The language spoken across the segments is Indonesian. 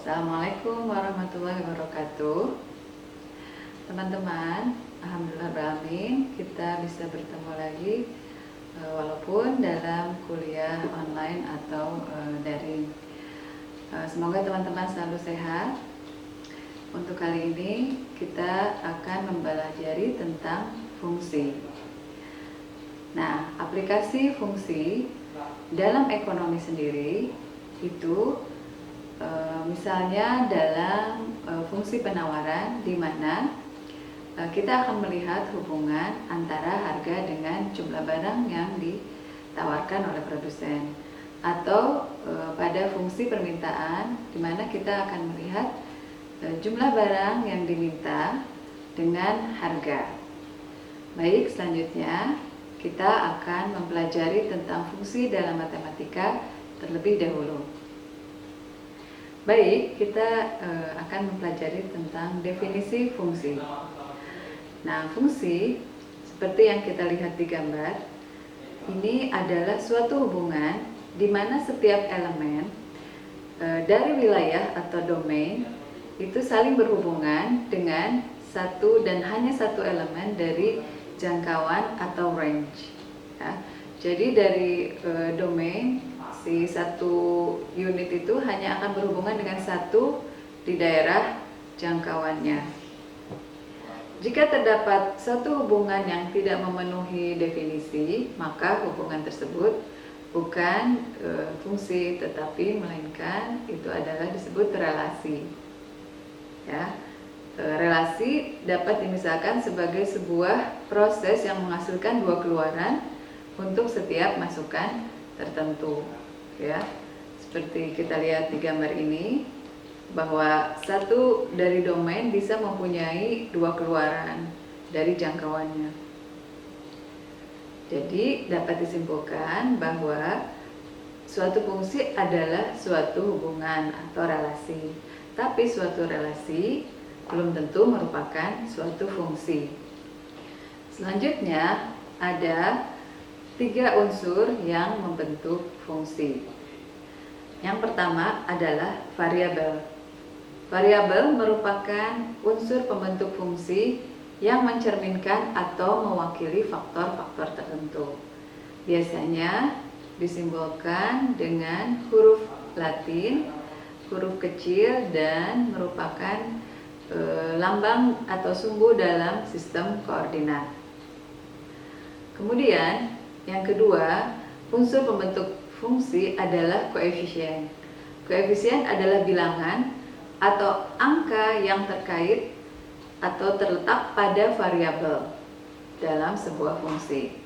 Assalamualaikum warahmatullahi wabarakatuh. Teman-teman, alhamdulillahirrahmanirrahim, kita bisa bertemu lagi walaupun dalam kuliah online atau daring. Semoga teman-teman selalu sehat. Untuk kali ini kita akan mempelajari tentang fungsi. Nah, aplikasi fungsi dalam ekonomi sendiri itu misalnya dalam fungsi penawaran, di mana kita akan melihat hubungan antara harga dengan jumlah barang yang ditawarkan oleh produsen, atau pada fungsi permintaan, di mana kita akan melihat jumlah barang yang diminta dengan harga. Baik, selanjutnya kita akan mempelajari tentang fungsi dalam matematika terlebih dahulu. Baik, kita akan mempelajari tentang definisi fungsi. Nah, fungsi seperti yang kita lihat di gambar, ini adalah suatu hubungan di mana setiap elemen dari wilayah atau domain itu saling berhubungan dengan satu dan hanya satu elemen dari jangkauan atau range. Ya. Jadi dari domain, si satu unit itu hanya akan berhubungan dengan satu di daerah jangkauannya. Jika terdapat satu hubungan yang tidak memenuhi definisi, maka hubungan tersebut bukan fungsi, tetapi melainkan itu adalah disebut relasi. Ya, relasi dapat dimisalkan sebagai sebuah proses yang menghasilkan dua keluaran untuk setiap masukan tertentu. Ya, seperti kita lihat di gambar ini, bahwa satu dari domain bisa mempunyai dua keluaran dari jangkauannya. Jadi dapat disimpulkan bahwa suatu fungsi adalah suatu hubungan atau relasi, tapi suatu relasi belum tentu merupakan suatu fungsi. Selanjutnya ada 3 unsur yang membentuk fungsi. Yang pertama adalah variabel. Variabel merupakan unsur pembentuk fungsi yang mencerminkan atau mewakili faktor-faktor tertentu. Biasanya disimbolkan dengan huruf Latin, huruf kecil, dan merupakan lambang atau sumbu dalam sistem koordinat. Kemudian yang kedua, unsur pembentuk fungsi adalah koefisien. Koefisien adalah bilangan atau angka yang terkait atau terletak pada variabel dalam sebuah fungsi.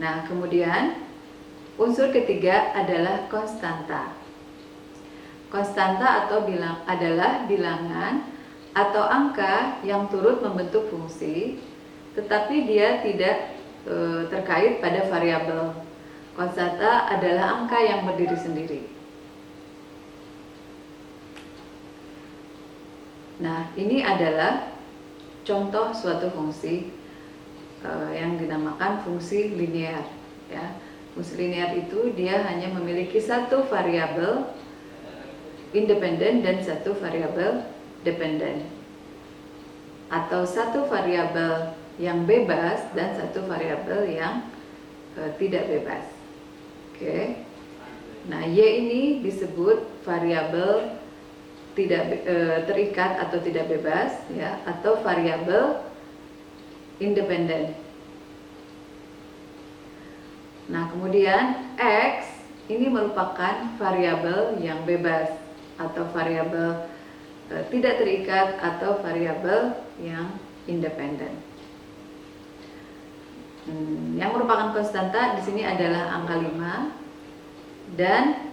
Nah, kemudian unsur ketiga adalah konstanta. Konstanta adalah bilangan atau angka yang turut membentuk fungsi, tetapi dia tidak terkait pada variabel. Konstanta adalah angka yang berdiri sendiri. Nah, ini adalah contoh suatu fungsi yang dinamakan fungsi linear. Ya. Fungsi linear itu dia hanya memiliki satu variabel independen dan satu variabel dependen, atau satu variabel yang bebas dan satu variabel yang tidak bebas. Oke. Nah, Y ini disebut variabel tidak terikat atau tidak bebas, ya, atau variabel independen. Nah, kemudian X ini merupakan variabel yang bebas atau variabel tidak terikat atau variabel yang independen. Yang merupakan konstanta di sini adalah angka 5, dan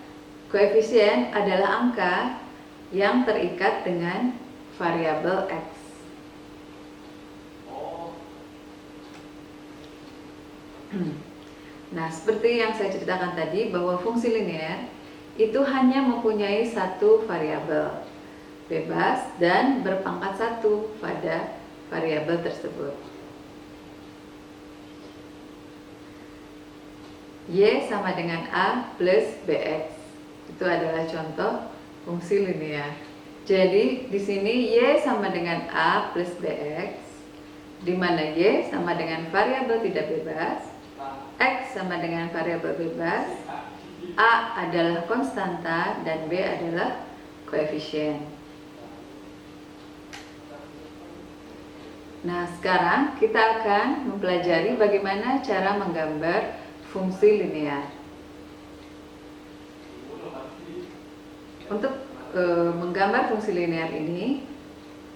koefisien adalah angka yang terikat dengan variabel X. Nah, seperti yang saya ceritakan tadi, bahwa fungsi linear itu hanya mempunyai satu variabel bebas dan berpangkat 1 pada variabel tersebut. Y sama dengan A plus BX. Itu adalah contoh fungsi linear. Jadi di sini Y sama dengan A plus BX, di mana Y sama dengan variabel tidak bebas, X sama dengan variabel bebas, A adalah konstanta, dan B adalah koefisien. Nah, sekarang kita akan mempelajari bagaimana cara menggambar fungsi linear. Untuk menggambar fungsi linear ini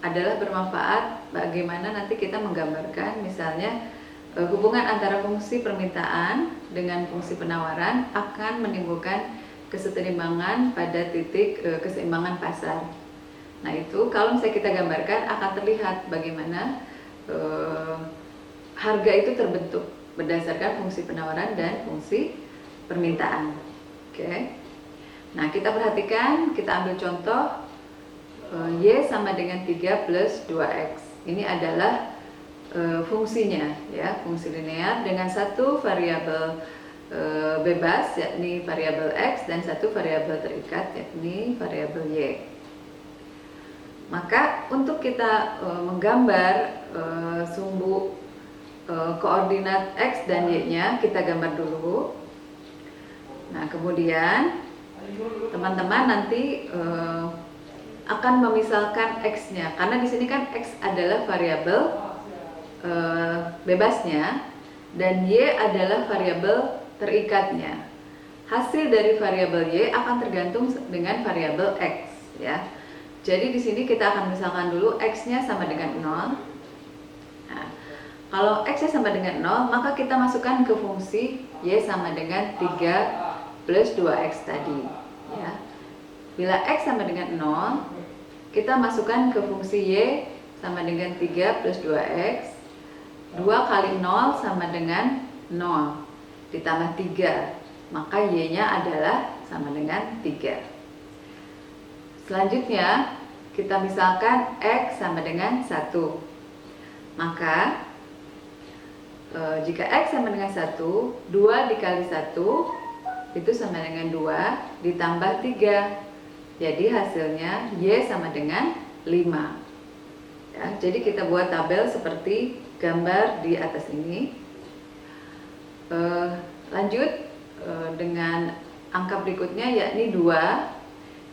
adalah bermanfaat bagaimana nanti kita menggambarkan misalnya hubungan antara fungsi permintaan dengan fungsi penawaran akan menimbulkan keseimbangan pada titik keseimbangan pasar. Nah, itu kalau misalnya kita gambarkan akan terlihat bagaimana harga itu terbentuk berdasarkan fungsi penawaran dan fungsi permintaan. Oke. Nah, kita perhatikan, kita ambil contoh Y sama dengan 3 plus 2X. Ini adalah fungsinya, ya, fungsi linear dengan satu variabel bebas, yakni variabel X, dan satu variabel terikat, yakni variabel Y. Maka untuk kita menggambar sumbu koordinat X dan Y-nya, kita gambar dulu. Nah, kemudian teman-teman nanti akan memisalkan X-nya, karena di sini kan X adalah variabel bebasnya dan Y adalah variabel terikatnya. Hasil dari variabel Y akan tergantung dengan variabel X, ya. Jadi di sini kita akan misalkan dulu X-nya sama dengan 0. Nah, kalau X-nya sama dengan 0, maka kita masukkan ke fungsi Y sama dengan 3 plus 2X tadi, ya. Bila X sama dengan 0, kita masukkan ke fungsi Y sama dengan 3 plus 2X. 2 kali 0 sama dengan 0 ditambah 3, maka Y-nya adalah sama dengan 3. Selanjutnya kita misalkan X sama dengan 1. Maka jika X sama dengan 1, 2 dikali 1 itu sama dengan 2 ditambah 3. Jadi hasilnya Y sama dengan 5. Ya, jadi kita buat tabel seperti gambar di atas ini. Lanjut dengan angka berikutnya, yakni 2.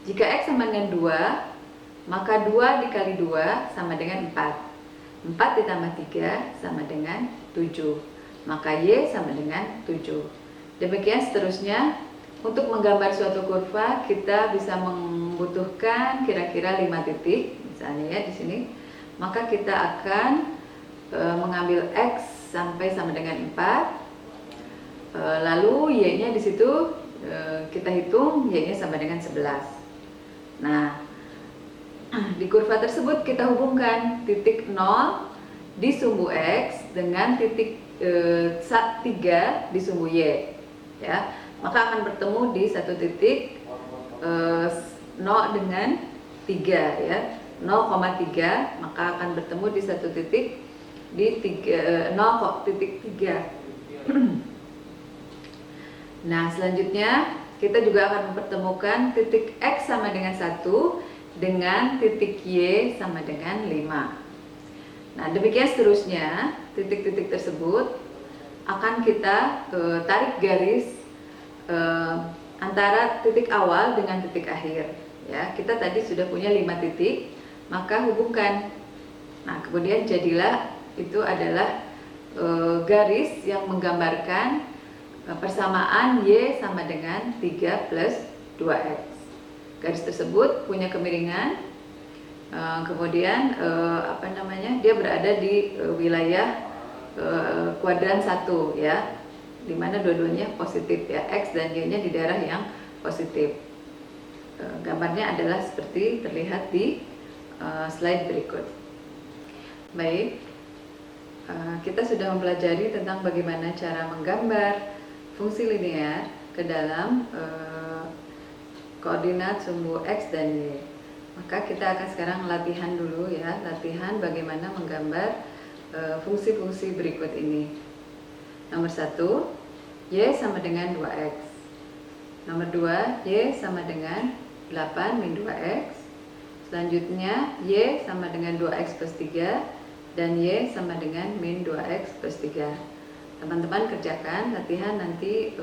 Jika X sama dengan 2, maka 2 dikali 2 sama dengan 4. 4 ditambah 3 sama dengan 7. Maka Y sama dengan 7. Demikian seterusnya. Untuk menggambar suatu kurva, kita bisa membutuhkan kira-kira 5 titik, misalnya ya di sini. Maka kita akan mengambil X sampai sama dengan 4. Lalu Y-nya di situ kita hitung, Y-nya sama dengan 11. Nah, di kurva tersebut kita hubungkan titik 0 di sumbu X dengan titik 3 di sumbu Y, ya. Maka akan bertemu di satu titik 0 dengan 3, ya, 0,3, maka akan bertemu di satu titik di 0,3. Nah, selanjutnya kita juga akan mempertemukan titik X sama dengan 1 dengan titik Y sama dengan 5. Nah, demikian seterusnya, titik-titik tersebut akan kita tarik garis antara titik awal dengan titik akhir, ya. Kita tadi sudah punya 5 titik, maka hubungkan. Nah, kemudian jadilah itu adalah garis yang menggambarkan persamaan Y sama dengan 3 plus 2X. Garis tersebut punya kemiringan, kemudian dia berada di wilayah kuadran 1, ya, di mana dua-duanya positif, ya, X dan Y-nya di daerah yang positif. Gambarnya adalah seperti terlihat di slide berikut. Baik, kita sudah mempelajari tentang bagaimana cara menggambar fungsi linear ke dalam koordinat sumbu X dan Y. Maka kita akan sekarang latihan dulu, ya, latihan bagaimana menggambar fungsi-fungsi berikut ini. Nomor 1, Y sama dengan 2X. Nomor 2, Y sama dengan 8 min 2x. Selanjutnya Y sama dengan 2x plus 3 dan Y sama dengan min 2x plus 3. Teman-teman kerjakan, latihan nanti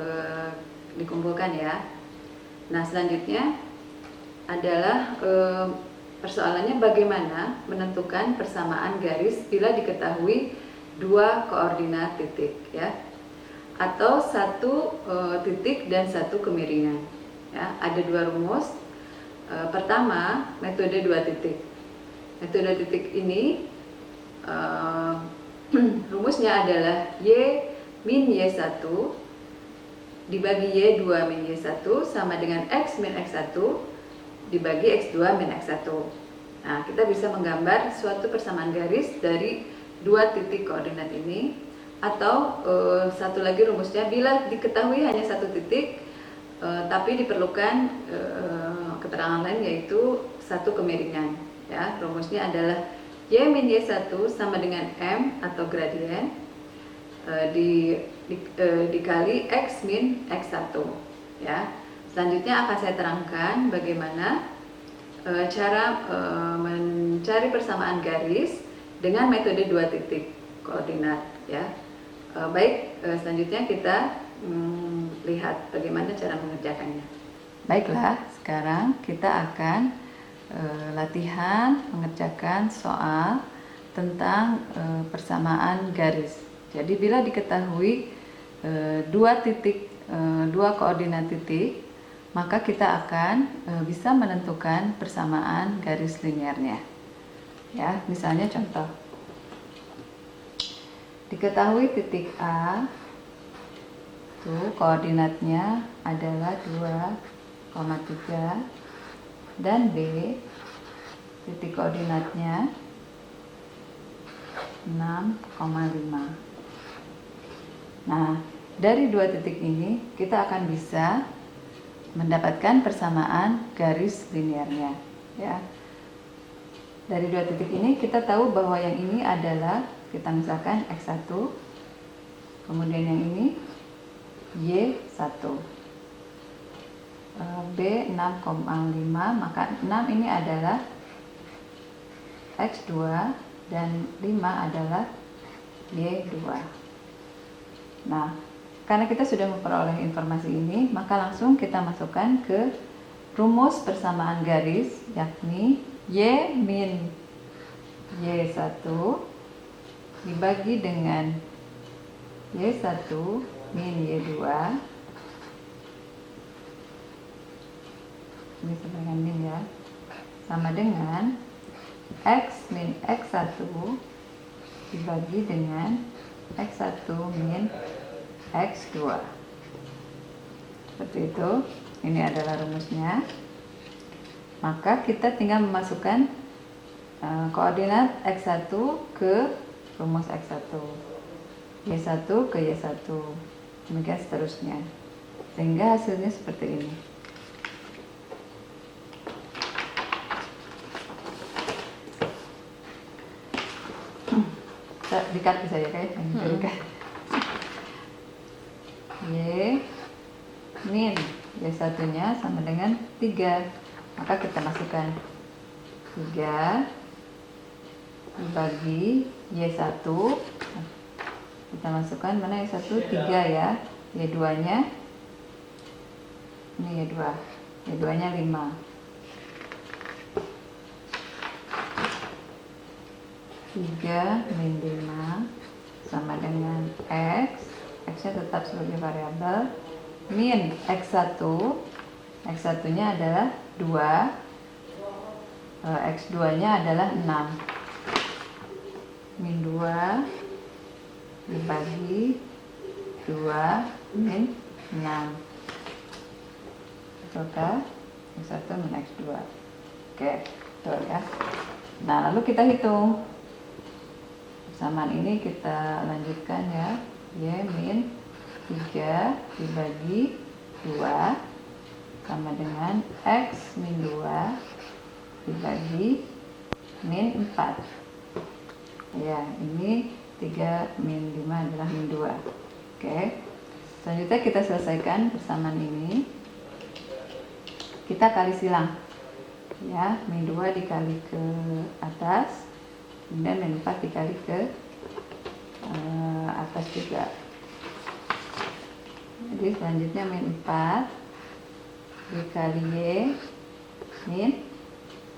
dikumpulkan ya. Nah, selanjutnya adalah persoalannya bagaimana menentukan persamaan garis bila diketahui dua koordinat titik ya, atau satu titik dan satu kemiringan ya. Ada dua rumus. Pertama, metode dua titik. Metode titik ini rumusnya adalah Y min Y1 dibagi Y2 min Y1 sama dengan X min X1 dibagi X2 min X1. Nah, kita bisa menggambar suatu persamaan garis dari dua titik koordinat ini. Atau satu lagi rumusnya, bila diketahui hanya satu titik tapi diperlukan keterangan lain yaitu satu kemiringan ya. Rumusnya adalah Y min Y1 sama dengan M atau gradien dikali X min X1 ya. Selanjutnya akan saya terangkan bagaimana cara mencari persamaan garis dengan metode dua titik koordinat ya. Baik, selanjutnya kita lihat bagaimana cara mengerjakannya. Baiklah, sekarang kita akan latihan mengerjakan soal tentang persamaan garis. Jadi bila diketahui dua koordinat titik, maka kita akan bisa menentukan persamaan garis linearnya. Ya, misalnya contoh. Diketahui titik A itu koordinatnya adalah 2,3 dan B titik koordinatnya 6,5. Nah, dari dua titik ini kita akan bisa mendapatkan persamaan garis linearnya ya. Dari dua titik ini kita tahu bahwa yang ini adalah, kita misalkan X1, kemudian yang ini Y1, B 6,5, maka 6 ini adalah X2 dan 5 adalah Y2. Nah, karena kita sudah memperoleh informasi ini, maka langsung kita masukkan ke rumus persamaan garis, yakni Y min Y1 dibagi dengan Y1 min Y2, ini sama dengan min ya, sama dengan X min X1 dibagi dengan X1 min X2. Seperti itu. Ini adalah rumusnya. Maka kita tinggal memasukkan koordinat X1 ke rumus X1, Y1 ke Y1, demikian seterusnya, sehingga hasilnya seperti ini. Dikat bisa ya kayak Y min Y1 nya sama dengan 3, maka kita masukkan 3 dibagi Y1, kita masukkan mana Y1, 3 ya, Y2 nya ini Y2 nya 5, 3 min 5 sama dengan X nya tetap sebagai variabel, min X1 nya adalah 2, X2 nya adalah 6, min 2 dibagi 2 min 6, betulkah? X1 min X2. Oke, betul ya. Nah, lalu kita hitung persamaan ini, kita lanjutkan ya. Y min 3 dibagi 2 sama dengan X min 2 dibagi min 4. Ya, ini 3 min 5 adalah min 2. Oke. Selanjutnya kita selesaikan persamaan ini. kita kali silang ya, min 2 dikali ke atas, kemudian min 4 dikali ke atas juga. Jadi selanjutnya min 4 dikali Y min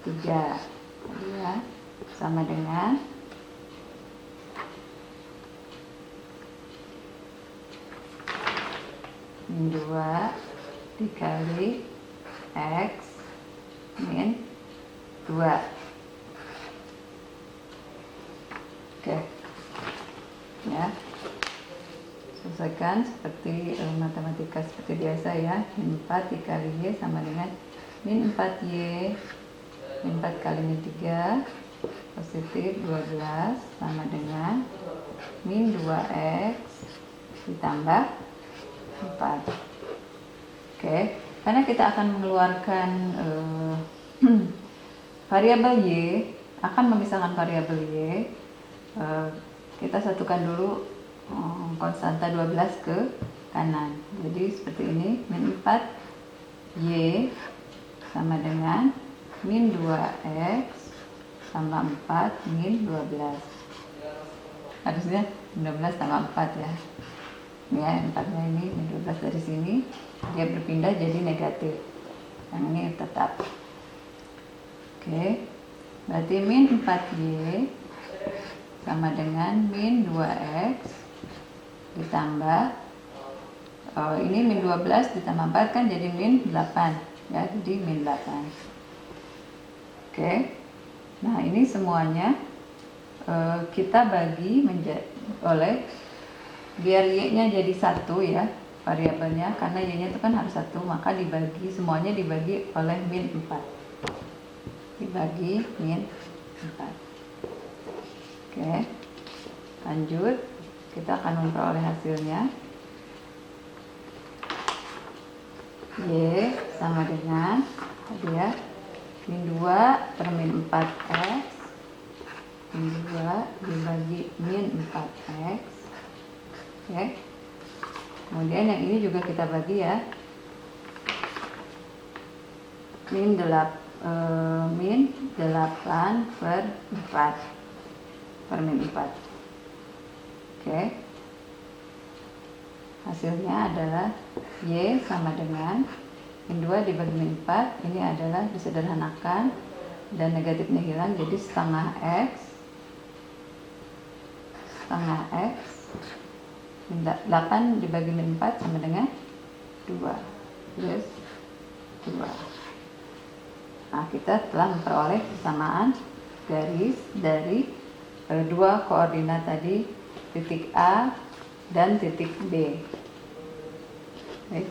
3 ya, sama dengan min 2 dikali X min 2. Oke ya, selesaikan seperti matematika seperti biasa ya. Min 4 dikali Y sama dengan min 4Y min 4 kali min 3 positif 12 sama dengan min 2X ditambah 4. Oke, karena kita akan mengeluarkan variabel Y, akan memisahkan variabel Y, kita satukan dulu konstanta 12 ke kanan. Jadi seperti ini, min 4Y sama dengan min 2X tambah 4 min 12. Harusnya 12 tambah 4 ya. Ya, 4-nya ini min 12 dari sini, dia berpindah jadi negatif. Yang ini tetap. Oke, berarti min 4Y sama dengan min 2X ditambah ini min 12 ditambah 4 kan jadi min 8 ya, jadi min 8. Oke, nah ini semuanya kita bagi oleh, biar Y-nya jadi 1 ya variabelnya, karena Y-nya itu kan harus 1, maka semuanya dibagi oleh min 4, dibagi min 4. Oke, lanjut, kita akan memperoleh hasilnya. Y sama dengan dia min 2 per min 4X min 2 dibagi min 4X. Oke, kemudian yang ini juga kita bagi ya, min 8 per 4 per min 4. Oke, hasilnya adalah Y sama dengan min 2 dibagi min 4, ini adalah disederhanakan dan negatifnya hilang, jadi setengah X min 8 dibagi min 4 sama dengan 2 plus 2. Nah, kita telah memperoleh kesamaan garis dari dua koordinat tadi, titik A dan titik B. Baik.